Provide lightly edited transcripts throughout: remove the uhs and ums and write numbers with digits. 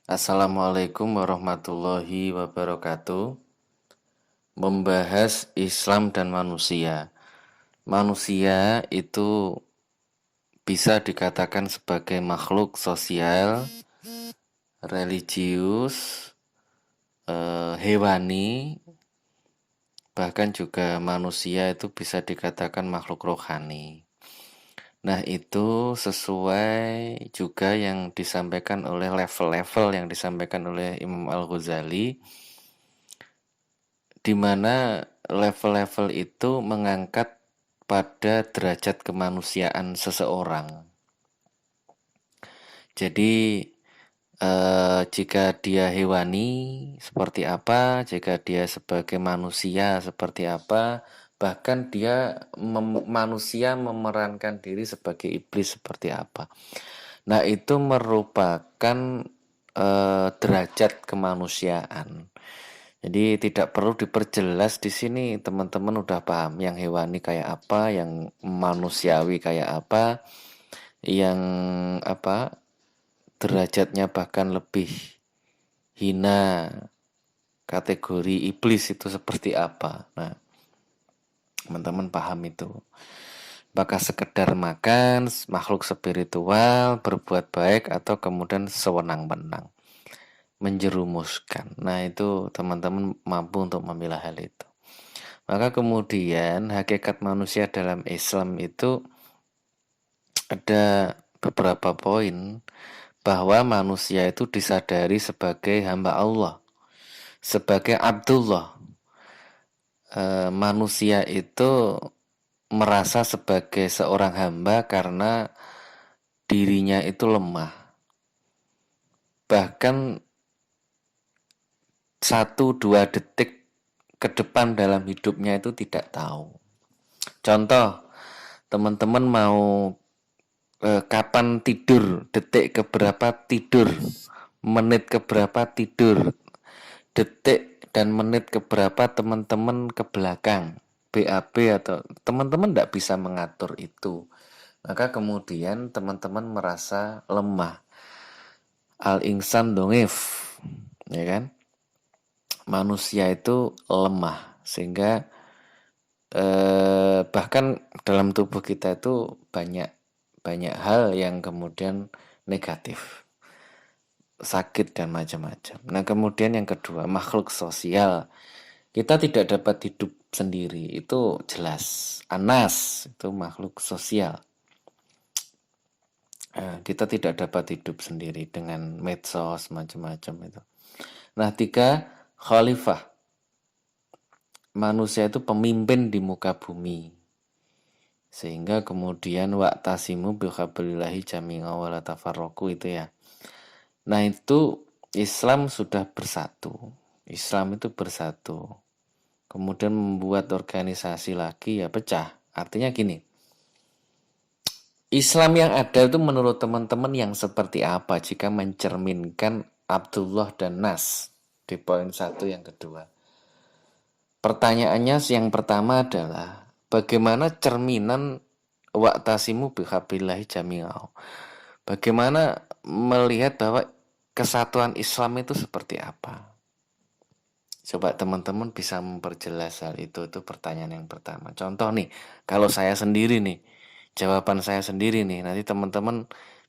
Assalamualaikum warahmatullahi wabarakatuh. Membahas Islam dan manusia. Manusia itu bisa dikatakan sebagai makhluk sosial, religius, hewani, bahkan juga manusia itu bisa dikatakan makhluk rohani. Nah, itu sesuai juga yang disampaikan oleh level-level yang disampaikan oleh Imam Al-Ghazali, di mana level-level itu mengangkat pada derajat kemanusiaan seseorang. Jadi jika dia hewani seperti apa, jika dia sebagai manusia seperti apa, bahkan dia manusia memerankan diri sebagai iblis seperti apa. Nah, itu merupakan derajat kemanusiaan. Jadi tidak perlu diperjelas di sini, teman-teman udah paham yang hewani kayak apa, yang manusiawi kayak apa, yang apa derajatnya bahkan lebih hina, kategori iblis itu seperti apa. Nah, teman-teman paham itu. Apakah sekedar makan, makhluk spiritual, berbuat baik, atau kemudian sewenang-wenang, menjerumuskan. Nah, itu teman-teman mampu untuk memilah hal itu. Maka kemudian hakikat manusia dalam Islam itu ada beberapa poin bahwa manusia itu disadari sebagai hamba Allah, sebagai Abdullah. Manusia itu merasa sebagai seorang hamba karena dirinya itu lemah. Bahkan 1-2 detik ke depan dalam hidupnya itu tidak tahu. Contoh, teman-teman mau kapan tidur, detik keberapa tidur, menit keberapa tidur, detik dan menit keberapa teman-teman ke belakang, BAB, atau teman-teman tidak bisa mengatur itu. Maka kemudian teman-teman merasa lemah. Al-insan dongif, ya kan? Manusia itu lemah, sehingga bahkan dalam tubuh kita itu banyak hal yang kemudian negatif, sakit dan macam-macam. Nah, kemudian yang kedua, makhluk sosial. Kita tidak dapat hidup sendiri, itu jelas. Anas itu makhluk sosial. Kita tidak dapat hidup sendiri dengan medsos macam-macam itu. Nah, 3, khalifah. Manusia itu pemimpin di muka bumi. Sehingga kemudian wa'tasimu bihablillahi jami'a wa la tafarraqu itu ya. Nah, itu Islam sudah bersatu. Islam itu bersatu. Kemudian membuat organisasi lagi ya pecah. Artinya gini, Islam yang ada itu menurut teman-teman yang seperti apa jika mencerminkan Abdullah dan Nas di poin 1 yang kedua. Pertanyaannya yang pertama adalah bagaimana cerminan wa'tasimu bihablillahi jami'ah. Bagaimana melihat bahwa kesatuan Islam itu seperti apa? Coba teman-teman bisa memperjelas hal itu pertanyaan yang pertama. Contoh nih, kalau saya sendiri nih, jawaban saya sendiri nih, nanti teman-teman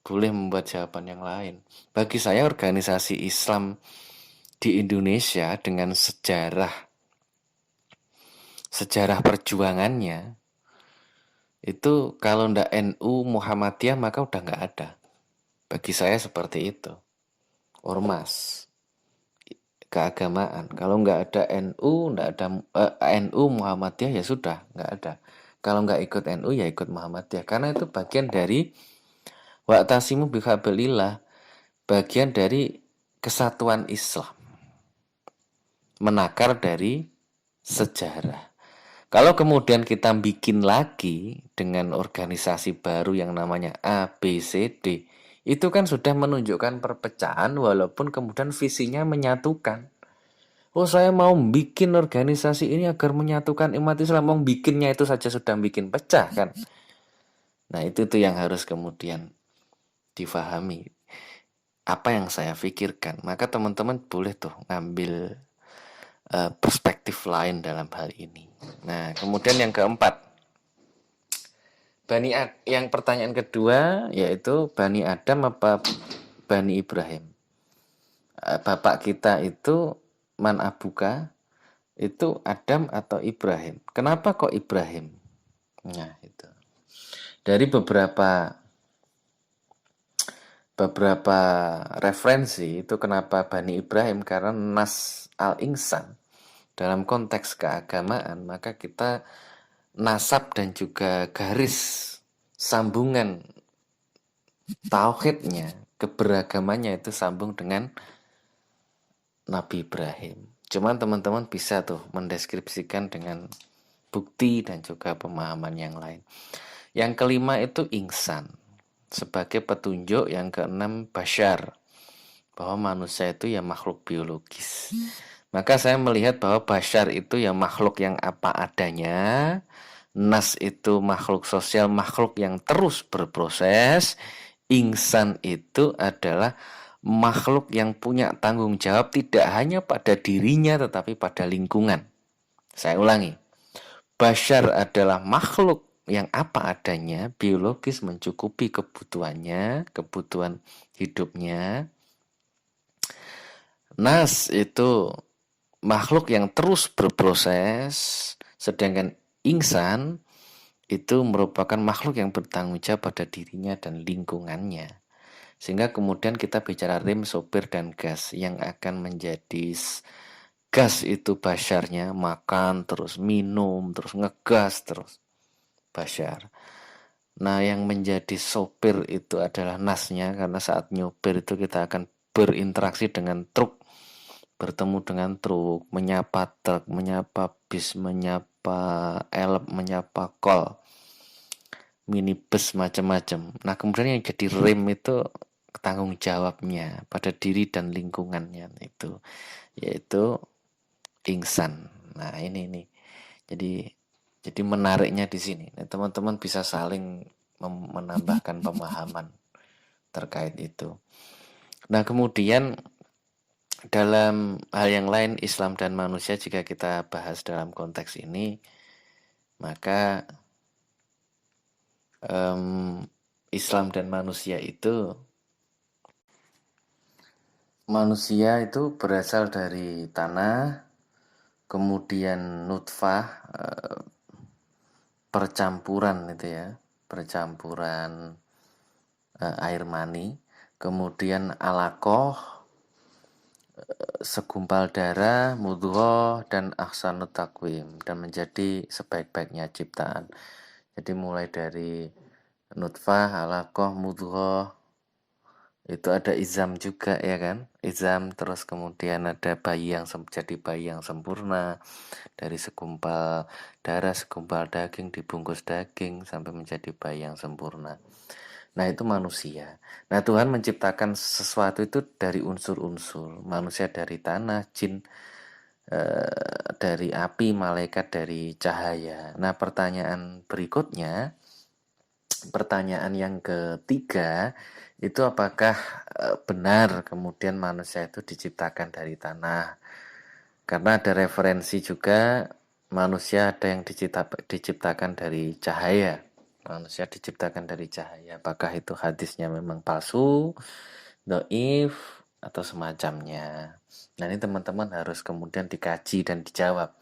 boleh membuat jawaban yang lain. Bagi saya organisasi Islam di Indonesia dengan sejarah perjuangannya itu kalau ndak NU Muhammadiyah maka udah nggak ada. Bagi saya seperti itu. Ormas keagamaan. Kalau nggak ada NU, nggak ada NU Muhammadiyah ya sudah nggak ada. Kalau nggak ikut NU ya ikut Muhammadiyah. Karena itu bagian dari wa'tasimu bihablillah, bagian dari kesatuan Islam, menakar dari sejarah. Kalau kemudian kita bikin lagi dengan organisasi baru yang namanya ABCD, itu kan sudah menunjukkan perpecahan walaupun kemudian visinya menyatukan. Oh, saya mau bikin organisasi ini agar menyatukan umat Islam. Mau bikinnya itu saja sudah bikin pecah kan. Nah, itu tuh yang harus kemudian difahami. apa yang saya pikirkan, maka teman-teman boleh tuh ngambil perspektif lain dalam hal ini. Nah, kemudian yang keempat, yang pertanyaan kedua yaitu Bani Adam apa Bani Ibrahim? Bapak kita itu man abuka, itu Adam atau Ibrahim? Kenapa kok Ibrahim? Nah, itu. Dari beberapa referensi itu kenapa Bani Ibrahim, karena nas al-insan dalam konteks keagamaan, maka kita nasab dan juga garis sambungan tauhidnya, keberagamannya itu sambung dengan Nabi Ibrahim. Cuman teman-teman bisa tuh mendeskripsikan dengan bukti dan juga pemahaman yang lain. Yang kelima itu ingsan sebagai petunjuk. Yang keenam basyar, bahwa manusia itu ya makhluk biologis. Maka saya melihat bahwa basyar itu ya makhluk yang apa adanya, nas itu makhluk sosial, makhluk yang terus berproses, ingsan itu adalah makhluk yang punya tanggung jawab tidak hanya pada dirinya tetapi pada lingkungan. Saya ulangi, basyar adalah makhluk yang apa adanya, biologis, mencukupi kebutuhannya, kebutuhan hidupnya. Nas itu makhluk yang terus berproses, sedangkan ingsan itu merupakan makhluk yang bertanggung jawab pada dirinya dan lingkungannya. Sehingga kemudian kita bicara rem, sopir, dan gas. Yang akan menjadi gas itu basyarnya, makan, terus minum, terus ngegas, terus basyar. Nah, yang menjadi sopir itu adalah nasnya, karena saat nyopir itu kita akan berinteraksi dengan truk, bertemu dengan truk, menyapa truk, menyapa bis, menyapa elep, menyapa kol, minibus, macam-macam. Nah, kemudian yang jadi rem itu tanggung jawabnya pada diri dan lingkungannya itu, yaitu ingsan. Nah, ini nih. Jadi menariknya di sini. Nah, teman-teman bisa saling menambahkan pemahaman terkait itu. Nah, kemudian dalam hal yang lain, Islam dan manusia, jika kita bahas dalam konteks ini, maka Islam dan manusia itu berasal dari tanah, kemudian nutfah, percampuran itu ya, percampuran air mani, kemudian alaqoh, segumpal darah, mudghah, dan ahsanut takwim, dan menjadi sebaik-baiknya ciptaan. Jadi mulai dari nutfah, alaqoh, mudghah, itu ada izam juga ya kan, izam, terus kemudian ada bayi yang jadi bayi yang sempurna, dari segumpal darah, segumpal daging, dibungkus daging sampai menjadi bayi yang sempurna. Nah, itu manusia. Nah, Tuhan menciptakan sesuatu itu dari unsur-unsur. Manusia dari tanah, jin dari api, malaikat dari cahaya. Nah, pertanyaan berikutnya, pertanyaan yang ketiga, itu apakah benar kemudian manusia itu diciptakan dari tanah? Karena ada referensi juga manusia ada yang diciptakan dari cahaya. Manusia diciptakan dari cahaya. Apakah itu hadisnya memang palsu, doif, atau semacamnya? Nah, ini teman-teman harus kemudian dikaji dan dijawab.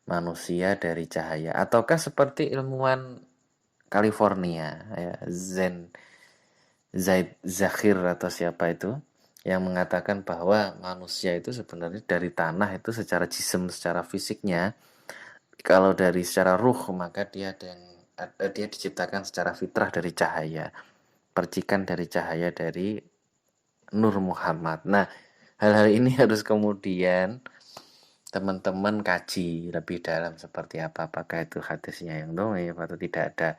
Manusia dari cahaya. Ataukah seperti ilmuwan California, ya, Zaid Zakhir atau siapa itu, yang mengatakan bahwa manusia itu sebenarnya dari tanah itu secara jisim, secara fisiknya. Kalau dari secara ruh, maka dia diciptakan secara fitrah dari cahaya, percikan dari cahaya dari Nur Muhammad. Nah, hal-hal ini harus kemudian teman-teman kaji lebih dalam seperti apa, apakah itu hadisnya yang dhaif atau tidak ada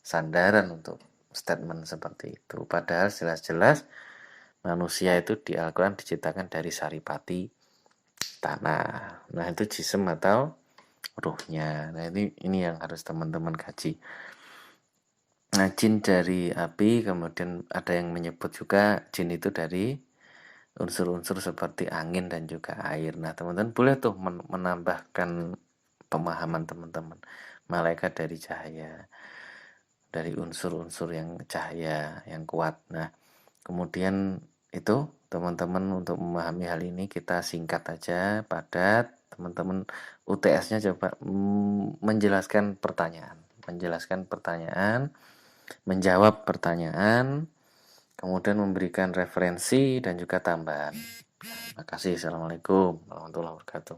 sandaran untuk statement seperti itu. Padahal jelas-jelas manusia itu di Al-Quran diciptakan dari saripati tanah. Nah, itu jisim atau ruhnya. Nah, ini yang harus teman-teman kaji. Nah, jin dari api, kemudian ada yang menyebut juga jin itu dari unsur-unsur seperti angin dan juga air. Nah, teman-teman boleh tuh menambahkan pemahaman teman-teman. Malaikat dari cahaya, dari unsur-unsur yang cahaya yang kuat. Nah, kemudian itu teman-teman untuk memahami hal ini kita singkat aja, padat. Teman-teman UTS-nya coba menjelaskan pertanyaan, menjawab pertanyaan, kemudian memberikan referensi dan juga tambahan. Terima kasih. Assalamualaikum warahmatullahi wabarakatuh.